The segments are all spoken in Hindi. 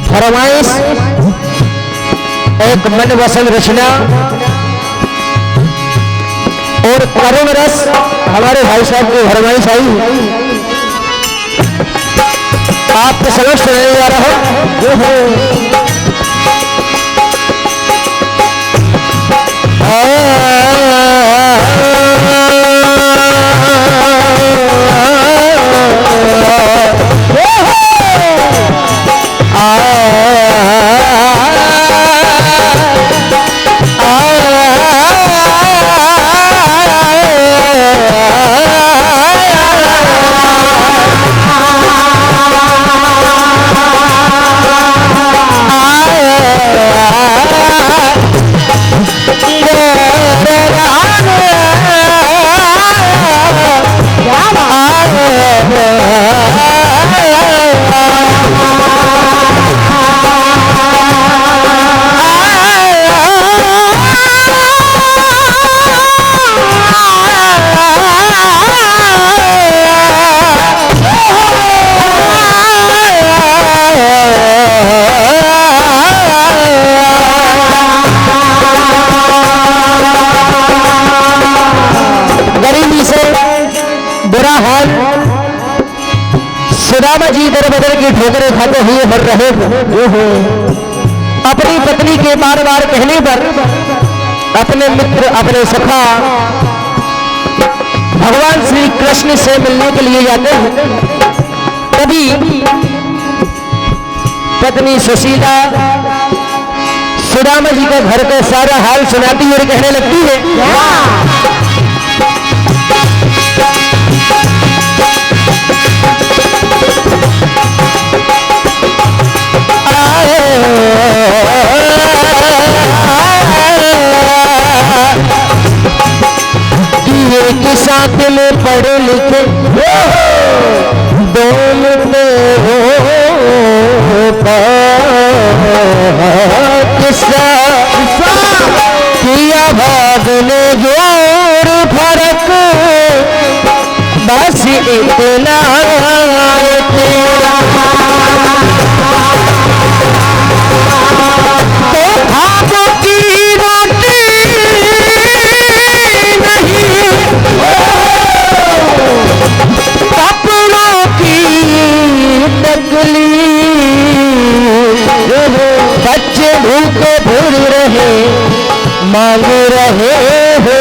फरमाइश एक मन वसन रचना और करुण रस हमारे भाई साहब की फरमाइश आई, आपके समक्ष सुनाने जा रहा हूं। जो है सुदामा जी दर बदर की ठोकरें खाते हुए मर रहे हो। अपनी पत्नी के बार बार कहने पर अपने मित्र अपने सखा भगवान श्री कृष्ण से मिलने के लिए जाते हैं। तभी पत्नी सुशीला सुदामा जी के घर का सारा हाल सुनाती और कहने लगती है, के साथ में पढ़े लिखे दोनों किया भागने जोर फर्क बस इतना तेरा तो भागो की रोटी नहीं कपड़ों की तकलीफ, बच्चे भूखे भूल रहे मांग रहे हो।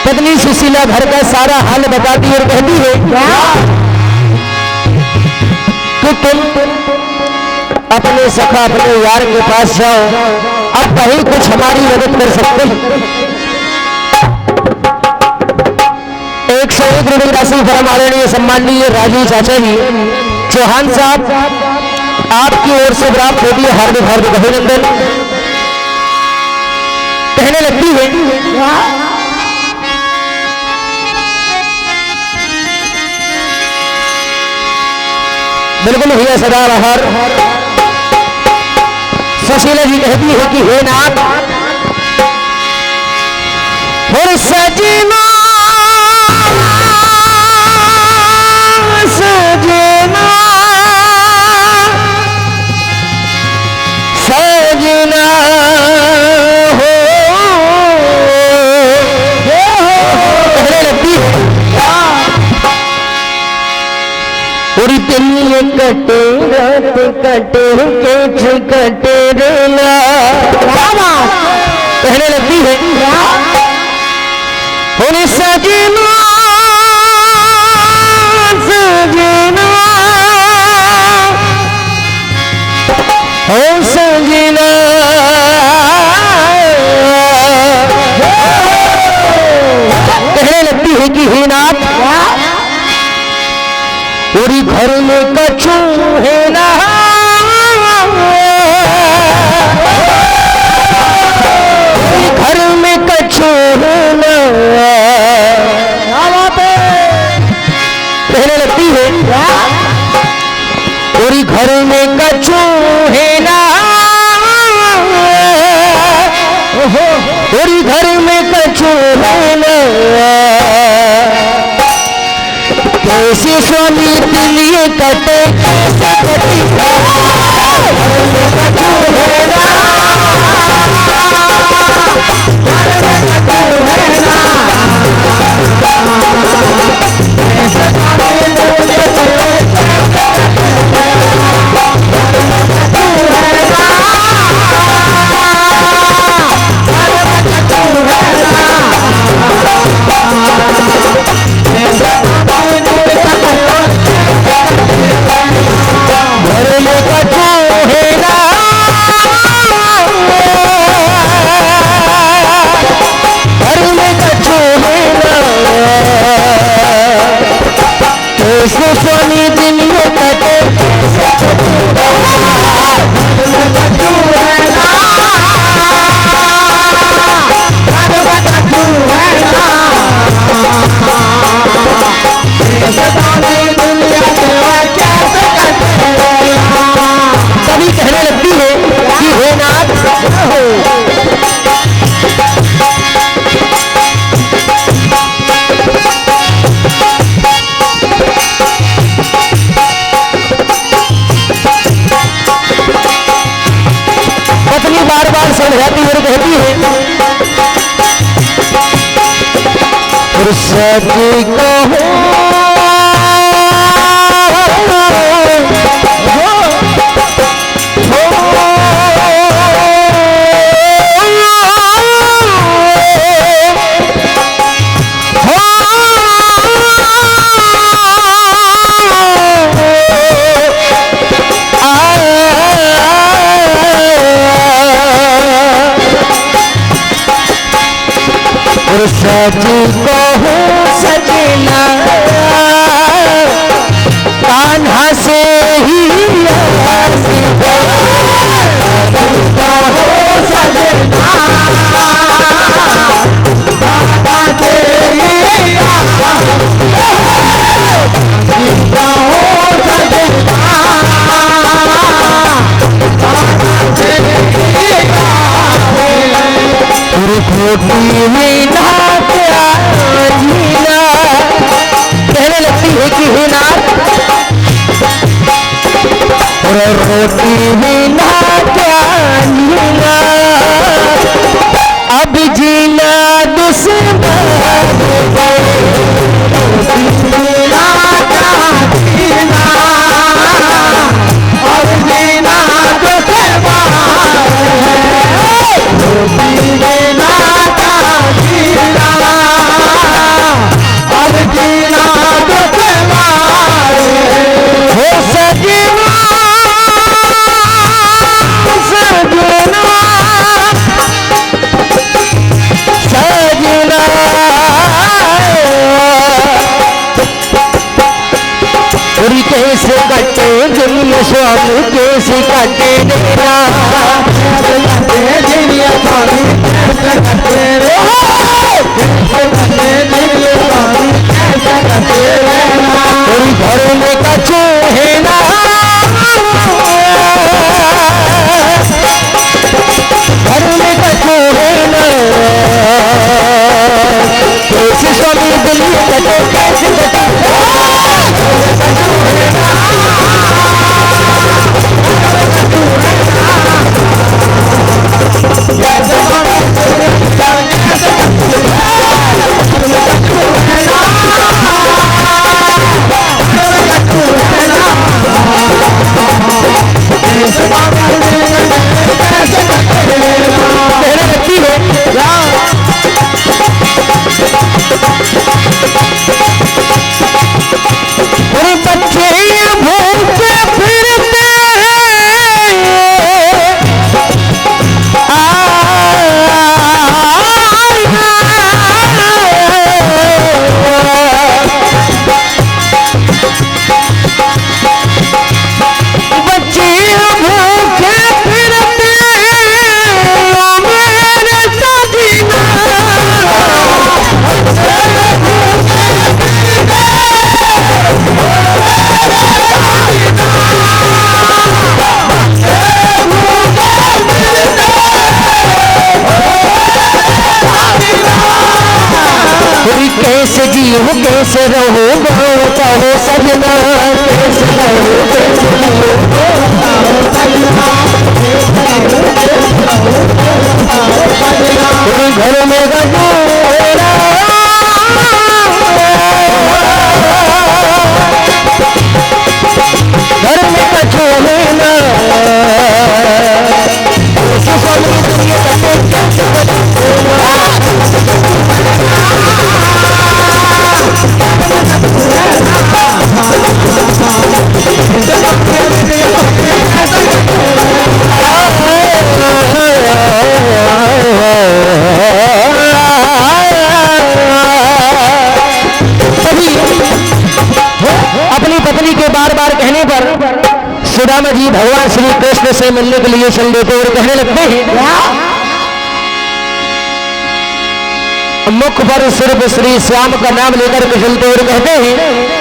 पत्नी सुशीला घर का सारा हाल बताती और कहती है कि तुम अपने सखा अपने यार के पास जाओ, अब वही कुछ हमारी मदद कर सकते हैं। 101 रुपये राशि परम आदरणीय सम्माननीय राजू चाचा जी चौहान साहब, आपकी ओर से प्राप्त होती है हार्दिक हार्दिक अभिनंदन। कहने लगती है बिल्कुल भैया सदा बहार। सुशीला जी कहती है कि हे नाथ और सजना सजना सजना हो कहने लगती है और दिन ये कटे रात कटे केच कटे रेला कहने लगती है और सजना सजना हो सजना कहने लगती है कि हे नाथ पूरी घर में कछु है ना, घर में कछु है ना। कहने लगती है घर में कछु है ना, पूरी घर में कछु है ना, कैसे स्वामी दिलिए कटे कैसे कटी, घर में कछु है ना, समझाती और कहती है फुर्सत को सजको सजना कान्हा से ही कहने लगती है कि हे नाथ रोटी बिना क्या जीना, अब जीना दुश्मन कैसे कटे दुनिया स्वामी कैसे कटे देना, दुनिया स्वामी कैसे कटे रे, कैसे कटे दुनिया स्वामी कैसे कटे रहना, कोई घर में कछु है ना, घर में कछु है ना, कैसे स्वामी दुनिया कटे कैसे कटे जी हूँ कैसे रहूँ चाहो सजना कैसे रहूँ घर में घर में कछु लेना अपनी पत्नी के बार बार कहने पर सुदामा जी भगवान श्री कृष्ण से मिलने के लिए चल देते और कहने लगते हैं मुख पर सिर्फ श्री श्याम का नाम लेकर के चलते और कहते हैं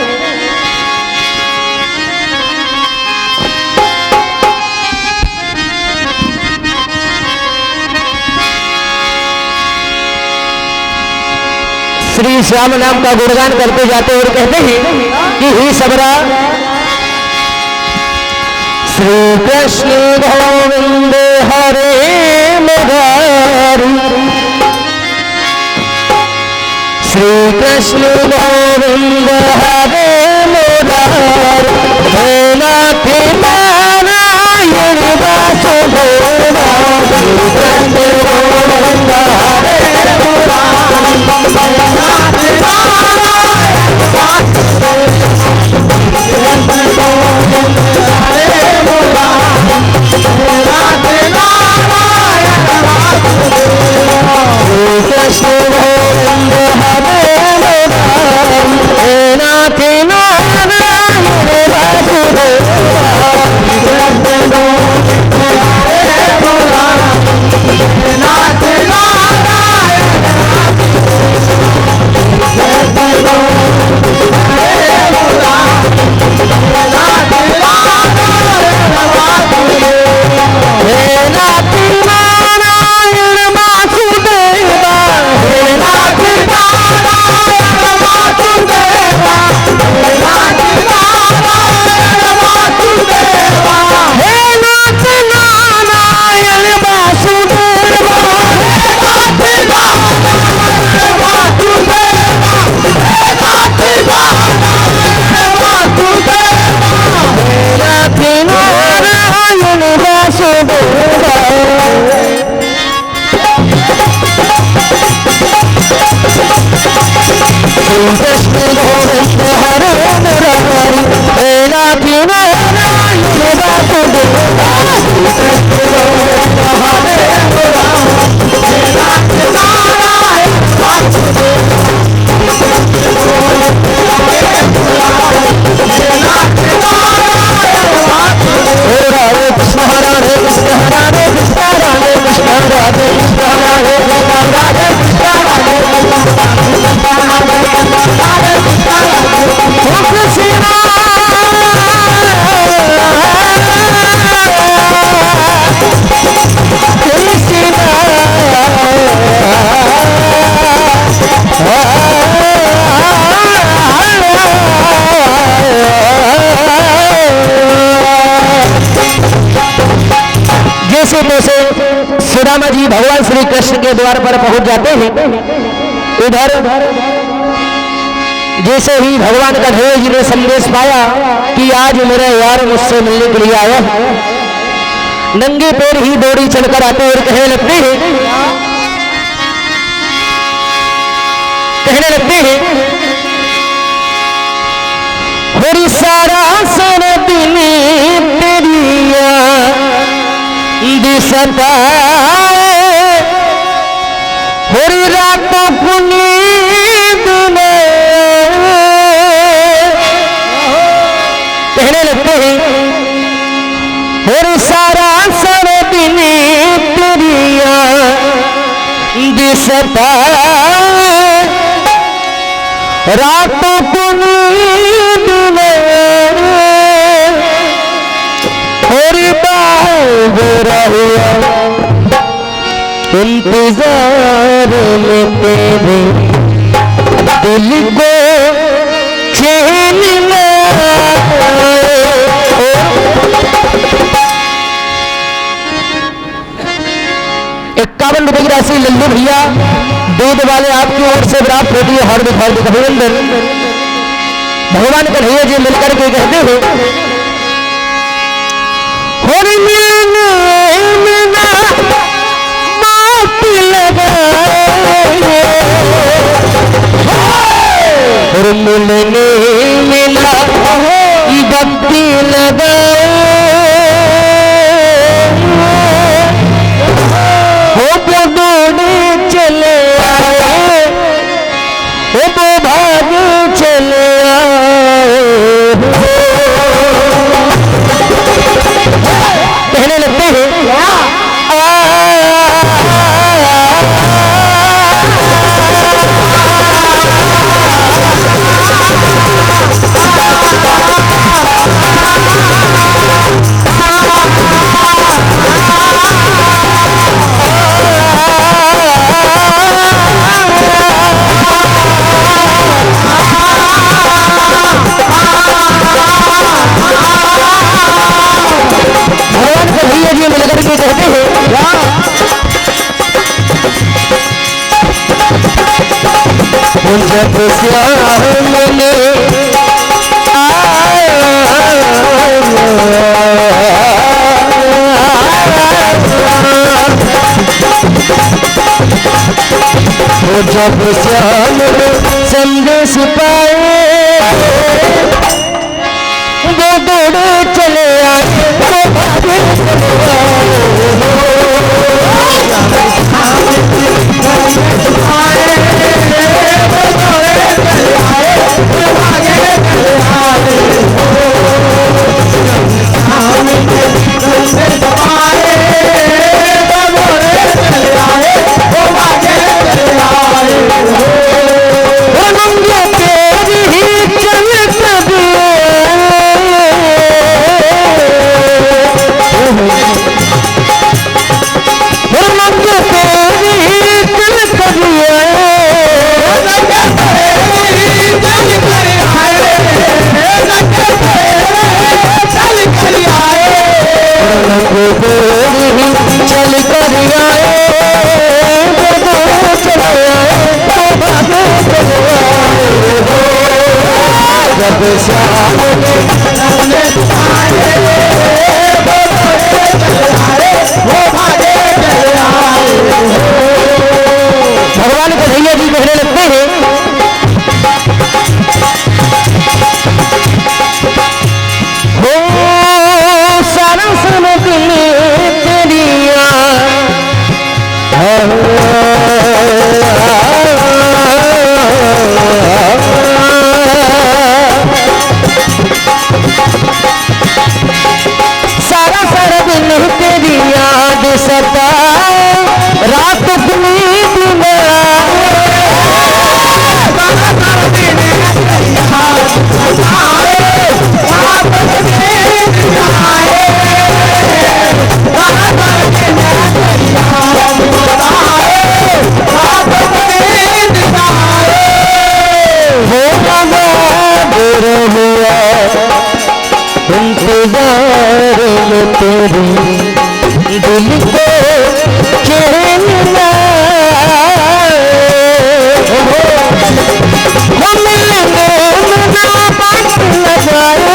श्री श्याम नाम का गुणगान करते जाते और कहते हैं कि ही सबरा श्री कृष्ण गोविंद हरे मुरारी श्री कृष्ण गोविंद हरे मुरारी हे नाथ नारायण वासुदेवा श्री कृष्ण गोविंद हरे सुदामा जी भगवान श्री कृष्ण के द्वार पर पहुंच जाते हैं। इधर जैसे ही भगवान कन्हैया जी ने संदेश पाया कि आज मेरा यार मुझसे मिलने के लिए आया, नंगे पैर ही दौड़ी चलकर आते और कहने लगते हैं मेरी सारा सारा दिन तेरिया दिसता होरी रातों को नींद में कहने लगते हैं होरी सारा सारा दिन तेरिया दिसता रातों को नींद में होरी इंतजार में तेरे दिल को चैन ₹51 की राशि लल्लू भैया दूध वाले आपकी ओर से प्राप्त होती है। हार्दिक हार्दिक अभिनंदन। भगवान कन्हैया जी मिलकर के कहते हो मिलने मिला बत्ती लगाओ वो दौड़े चले आए वो भाग चले आए कहने लगते हैं जब श्याम मिले जब श्याम संदेश पाए वो दौड़े चले आए वो भागे चले भगवान कन्हैया जी कहने लगते हैं हो सारा सन दिल तेरिया सारा सारा दिन तेरी याद सताए रात नींद न इंतजार में तेरी दिल को चैन ना वो मिलने मुझे बात लगाए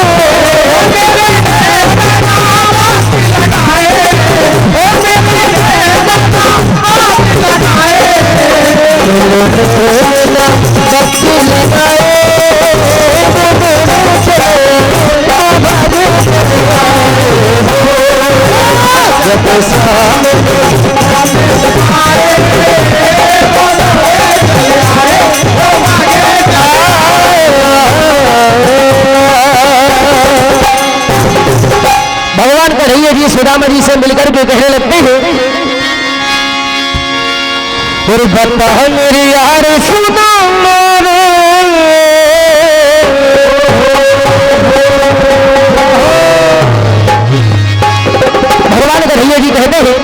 भगवान कन्हैया जी सुदामा जी से मिलकर के कहने लगते हैं फिर बता मेरी यार सुदामा भगवान कन्हैया जी कहते हैं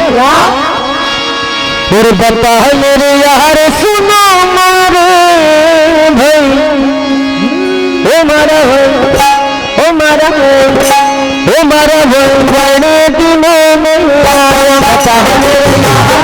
फिर बता मेरे यार सुनो मारे मारा बड़े दिनों में आया बता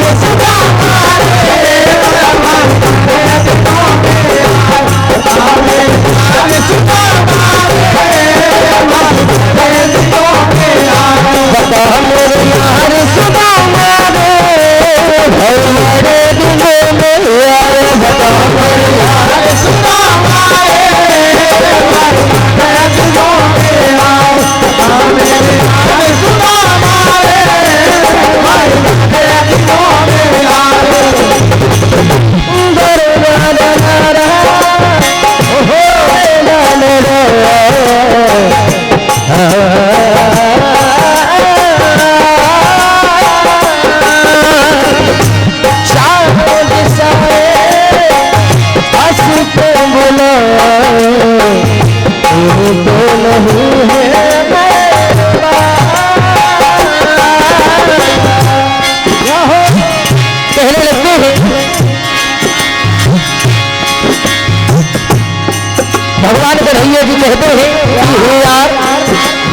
भगवान कन्हैया जी कहते हैं कि हे यार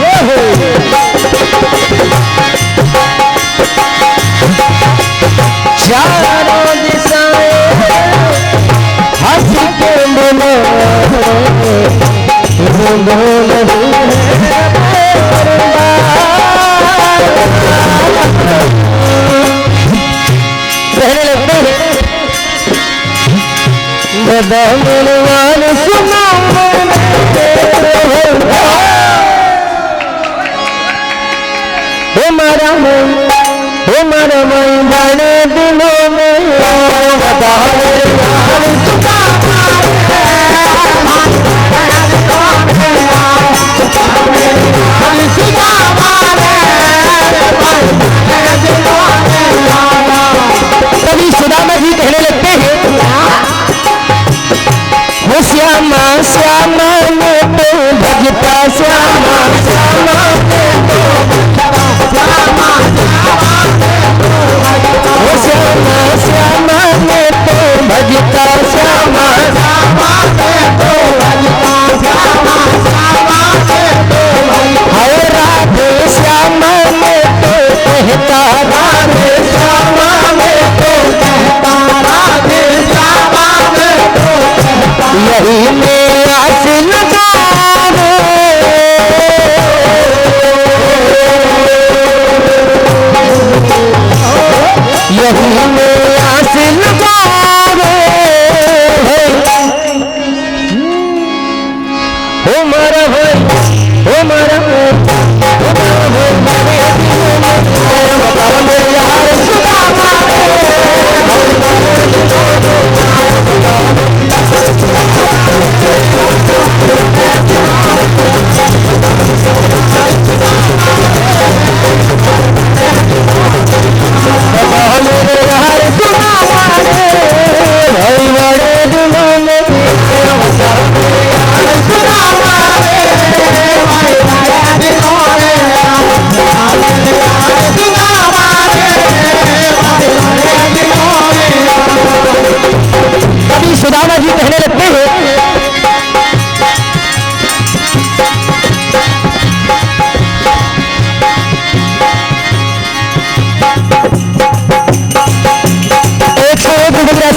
ये हो चारों दिशाएं हंस के बोलो कहने लगते हैं बदलवान सुना हमारा मैं बड़े दिनों में कभी सुदामा जी कहने लगते हैं वो श्यामा श्यामा में तो भजता श्यामा श्यामा श्यामा में तो भजता श्यामा हरे राधे श्यामा में तो कहता राधे श्यामा में तो कहता राधे श्यामा में तो कहता यही मेरा लगा यही मेरा लगा हो मारा भाई हो मारा सुदामा जी कहने लगते हैं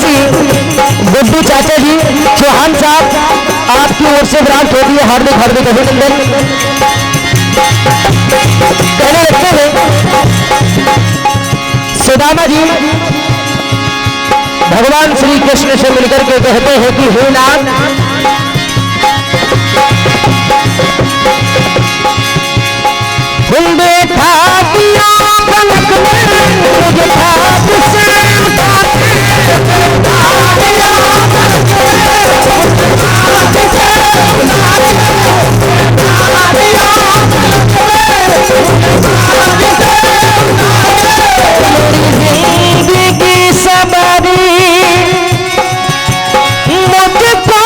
गुड्डू चाचा जी चौहान साहब आपकी ओर से विराट हो गई हार्दिक हार्दिक अभिनंदन। कहने लगते हैं सुदामा जी भगवान श्री कृष्ण से मिलकर के कहते हैं कि हे नाथ बैठा दिया पलक में मुझे जिंदगी सबरी मुझको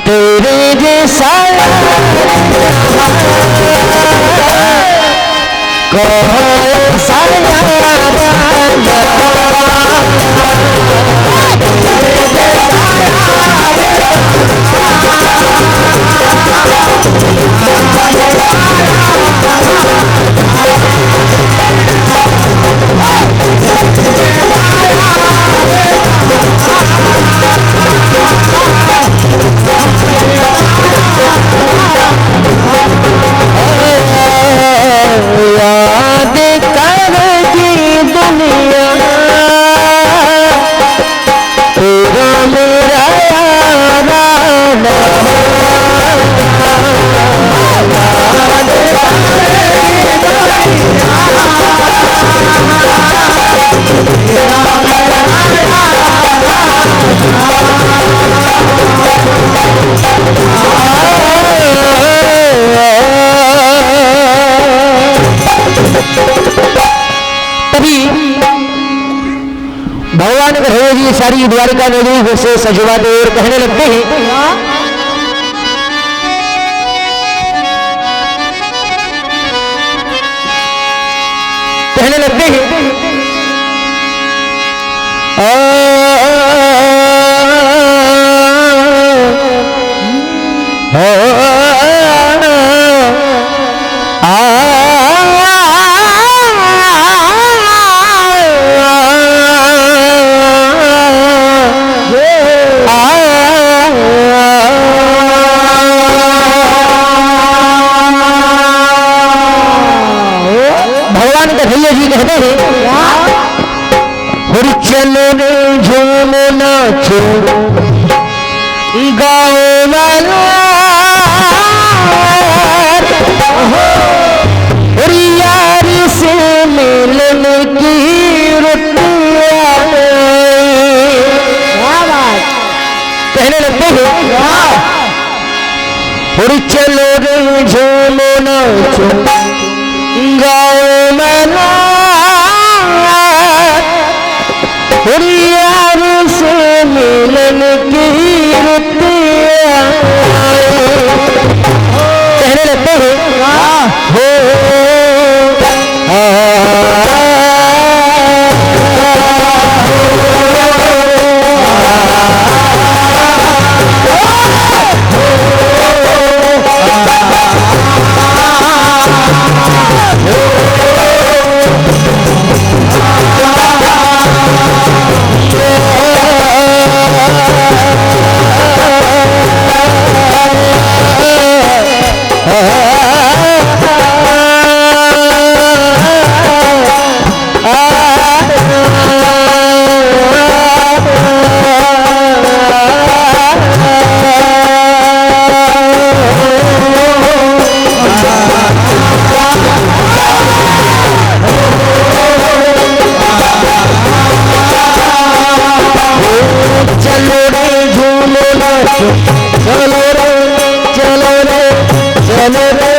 तेरे जैसा कौन सा भगवान कहे जी सारी द्वारिका नगरी से सजवाते और कहने लगते हैं चलो रे झूम नाचो गाँव वाला यार से मिलने की कहने लगते हैं और चलो रे झूम नाचो गाँव वाला यार से मिलन की रुपया कहने लगते हैं हो चलो रे चलो रे चलो रे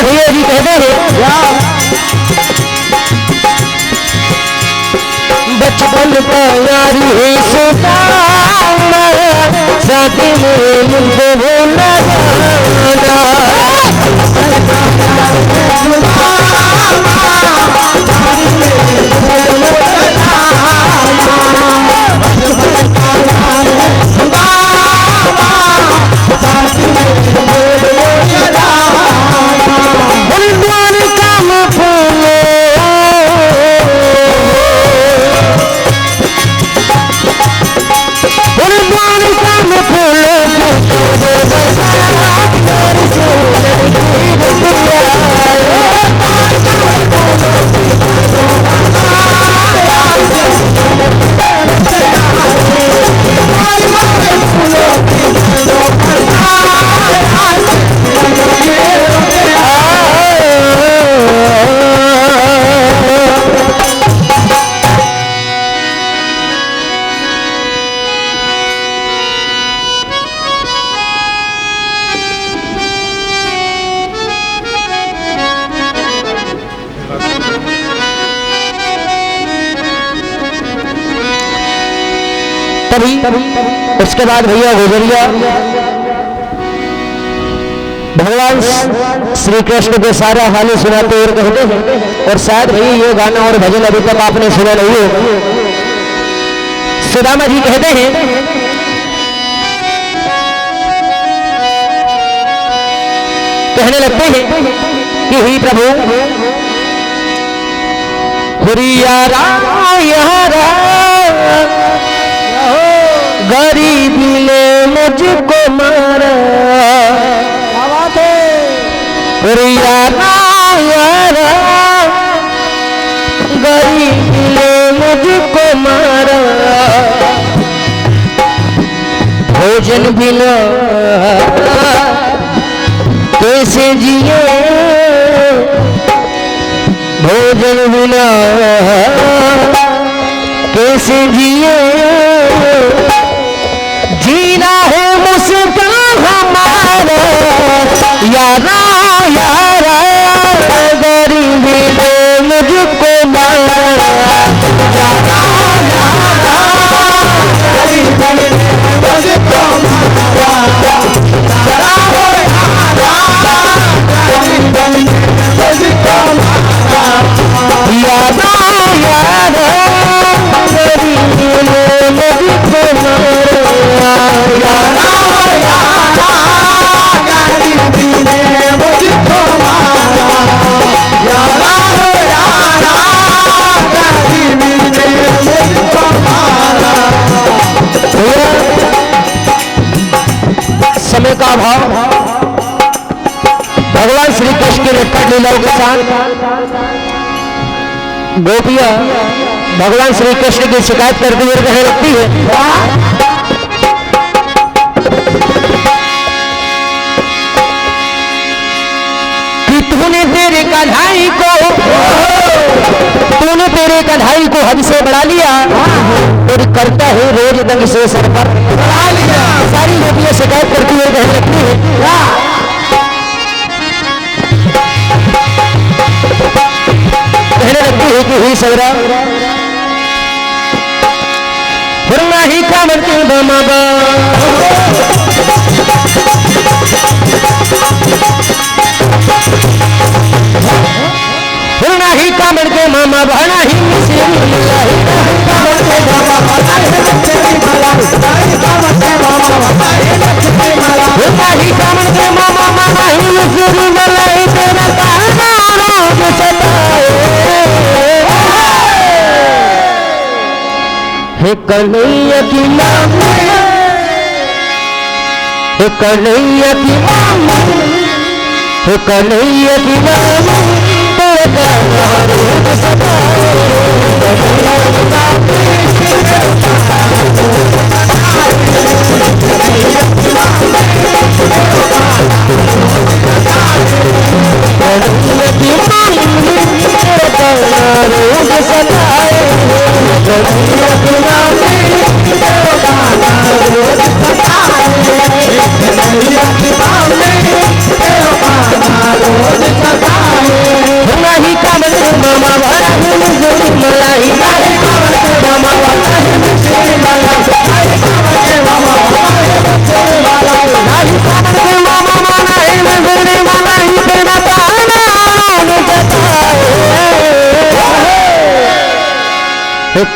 भैया जी कहते हैं बचपन का यारी है सुदामा साथी में मुझे भूला तभी उसके बाद भैया गुजरिया भगवान श्री कृष्ण के सारा हानि सुनाते हुए कहते हैं और शायद भैया ये गाना और भजन अभी तक आपने सुना नहीं हो। सुदामा जी कहते हैं कहने लगते हैं कि ही प्रभु हुरियारा यारा गरीबी ने मुझको मारा यारा गरीबी ने मुझको मारा भोजन बिना कैसे जिए भोजन बिना कैसे जिए जीना है मुश्किल हमारा यारा यारा गरीबी ने मुझको मारा यारा यारा गरीबी ने मुझको मारा यारा यारा गरीबी ने मुझको मारा यारा यारा गरीबी ने मुझको मारा समय का अभाव भगवान श्री कृष्ण की निकट लीलाओं के साथ गोपियां भगवान श्री कृष्ण की शिकायत करते हुए कहने लगती है कि तूने तेरे कन्हई को हद से बढ़ा लिया और करता है रोज दंग से सर पर बढ़ा लिया। सारी गोपियां शिकायत करती हुई कहने लगती है कि ही सवरा ही कामन के बाबा ही कामन के मामा बहना ही कामन के मामा मामा ही तेरा हे कन्हैया की मामा हे कन्हैया की मामा हे कन्हैया की मामा तेरा रोज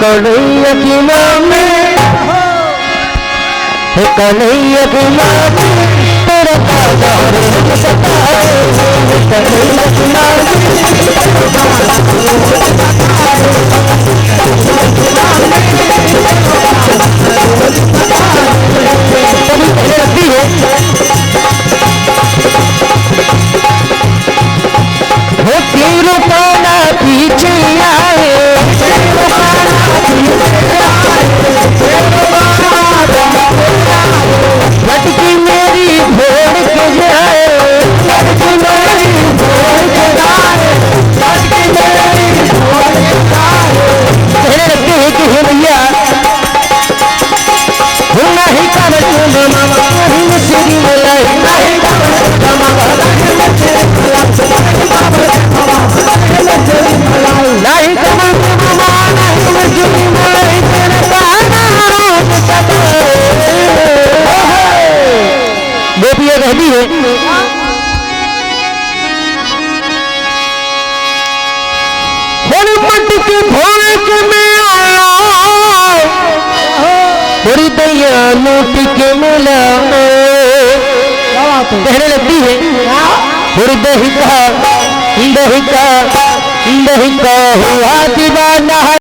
कन्हैया की मामी कन्हैया की मामी तेरा ताजा रोज सताए कन्हैया की मामी लगती है वो तीर पाना पीछे आए लटकी मेरी भोर के जाए लटकी मेरी भोर के जाए लटकी मेरी भोर के जाए कहने लगते हैं कि हे भैया नहीं कर चुने मामा नहीं मुझे मिलाई नहीं कर मामा नहीं कमा मामा नहीं मुझे मिलाई तेरे पाना रोज सताए गोपियां कहती है मटकी भोग में आया थोड़ी दयालु टिके मिला कहने लगती है थोड़ी दही का हुआ दीवाना